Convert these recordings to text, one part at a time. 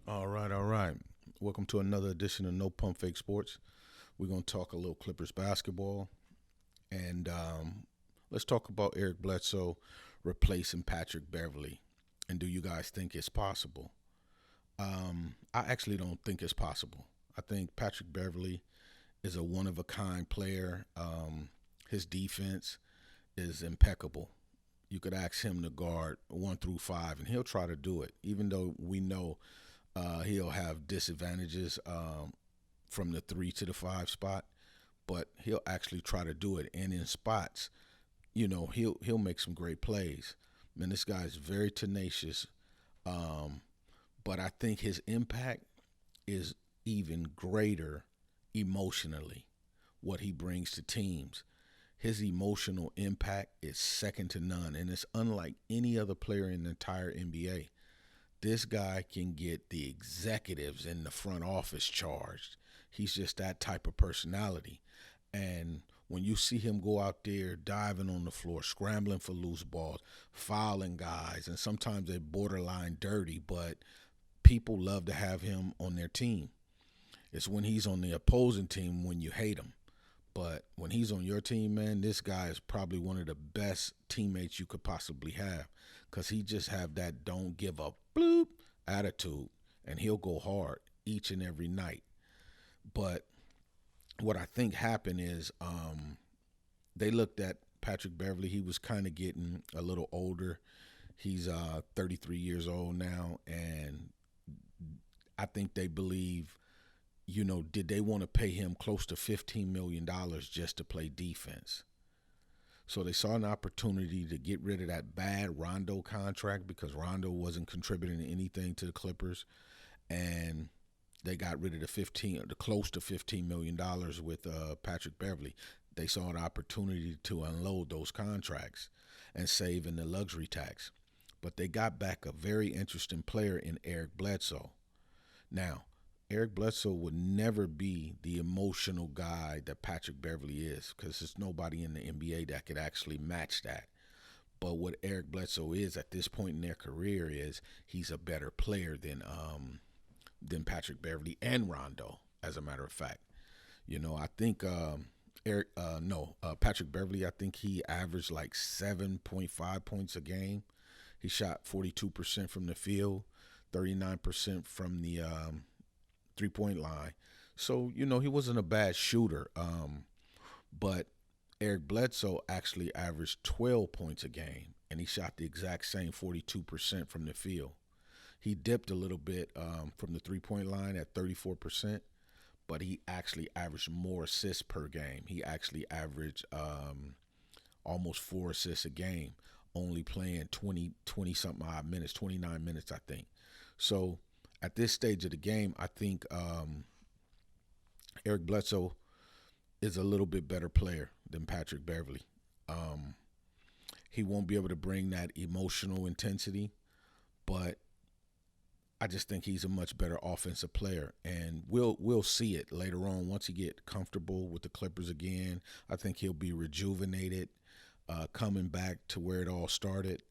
All right, all right. Welcome to another edition of No Pump Fake Sports. We're going to talk a little Clippers basketball, and let's talk about Eric Bledsoe replacing Patrick Beverley. And do you guys think it's possible? I actually don't think it's possible. I think Patrick Beverley is a one of a kind player. His defense is impeccable. You could ask him to guard 1 through 5, and he'll try to do it, even though we know he'll have disadvantages from the 3 to the 5 spot, but he'll actually try to do it. And in spots, he'll make some great plays. Man, this guy's very tenacious. Um, but I think his impact is even greater emotionally. What he brings to teams, his emotional impact is second to none, and it's unlike any other player in the entire NBA. This guy can get the executives in the front office charged. He's just that type of personality. And when you see him go out there diving on the floor, scrambling for loose balls, fouling guys, and sometimes they're borderline dirty, but people love to have him on their team. It's when he's on the opposing team when you hate him. But when he's on your team, man, this guy is probably one of the best teammates you could possibly have because he just have that don't give up bloop attitude, and he'll go hard each and every night. But what I think happened is they looked at Patrick Beverley. He was kind of getting a little older. He's 33 years old now, and I think they believe, did they want to pay him close to $15 million just to play defense? So they saw an opportunity to get rid of that bad Rondo contract because Rondo wasn't contributing anything to the Clippers, and they got rid of the close to $15 million with Patrick Beverley. They saw an opportunity to unload those contracts and save in the luxury tax. But they got back a very interesting player in Eric Bledsoe. Now, Eric Bledsoe would never be the emotional guy that Patrick Beverley is because there's nobody in the NBA that could actually match that. But what Eric Bledsoe is at this point in their career is he's a better player than Patrick Beverley and Rondo. As a matter of fact, I think Eric no Patrick Beverley. I think he averaged like 7.5 points a game. He shot 42% from the field, 39% from the 3 point line. So, he wasn't a bad shooter. But Eric Bledsoe actually averaged 12 points a game, and he shot the exact same 42% from the field. He dipped a little bit from the 3 point line at 34%, but he actually averaged more assists per game. He actually averaged almost 4 assists a game, only playing 20 something odd minutes, 29 minutes, I think. So at this stage of the game, I think Eric Bledsoe is a little bit better player than Patrick Beverley. Um, he won't be able to bring that emotional intensity, but I just think he's a much better offensive player, and we'll see it later on once he get comfortable with the Clippers again. I think he'll be rejuvenated, coming back to where it all started.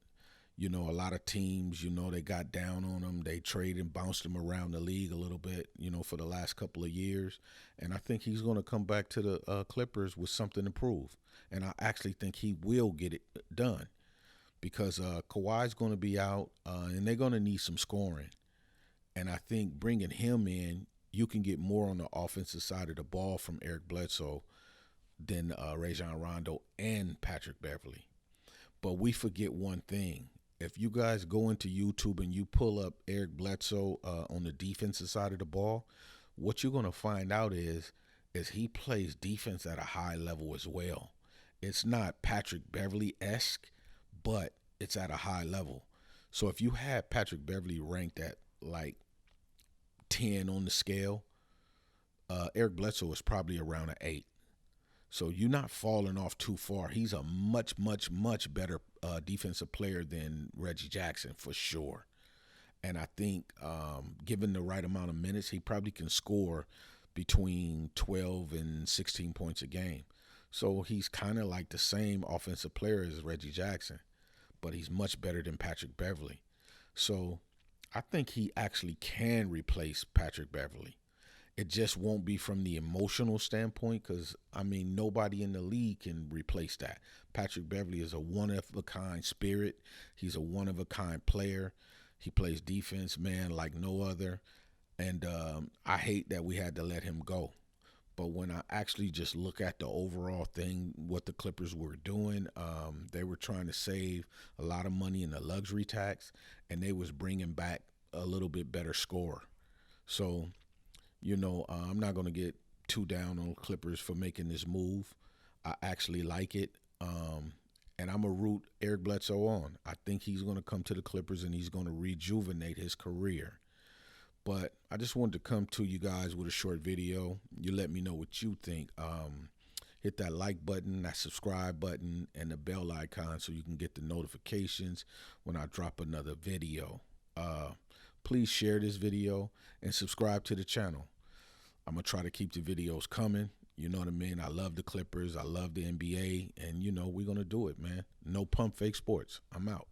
A lot of teams, they got down on him. They traded and bounced him around the league a little bit, for the last couple of years. And I think he's going to come back to the Clippers with something to prove. And I actually think he will get it done because Kawhi's going to be out, and they're going to need some scoring. And I think bringing him in, you can get more on the offensive side of the ball from Eric Bledsoe than Rajon Rondo and Patrick Beverley. But we forget one thing. If you guys go into YouTube and you pull up Eric Bledsoe on the defensive side of the ball, what you're going to find out is he plays defense at a high level as well. It's not Patrick Beverley esque, but it's at a high level. So if you had Patrick Beverley ranked at like 10 on the scale, Eric Bledsoe is probably around an 8. So you're not falling off too far. He's a much, much, much better defensive player than Reggie Jackson for sure. And I think given the right amount of minutes, he probably can score between 12 and 16 points a game. So he's kind of like the same offensive player as Reggie Jackson, but he's much better than Patrick Beverley. So I think he actually can replace Patrick Beverley. It just won't be from the emotional standpoint because, I mean, nobody in the league can replace that. Patrick Beverley is a one of a kind spirit, he's a one of a kind player. He plays defense, man, like no other. And I hate that we had to let him go. But when I actually just look at the overall thing, what the Clippers were doing, they were trying to save a lot of money in the luxury tax, and they was bringing back a little bit better score. So, I'm not going to get too down on Clippers for making this move. I actually like it. And I'm going to root Eric Bledsoe on. I think he's going to come to the Clippers and he's going to rejuvenate his career. But I just wanted to come to you guys with a short video. You let me know what you think. Hit that like button, that subscribe button, and the bell icon so you can get the notifications when I drop another video. Please share this video and subscribe to the channel. I'm going to try to keep the videos coming. You know what I mean? I love the Clippers. I love the NBA. And, we're going to do it, man. No pump fake sports. I'm out.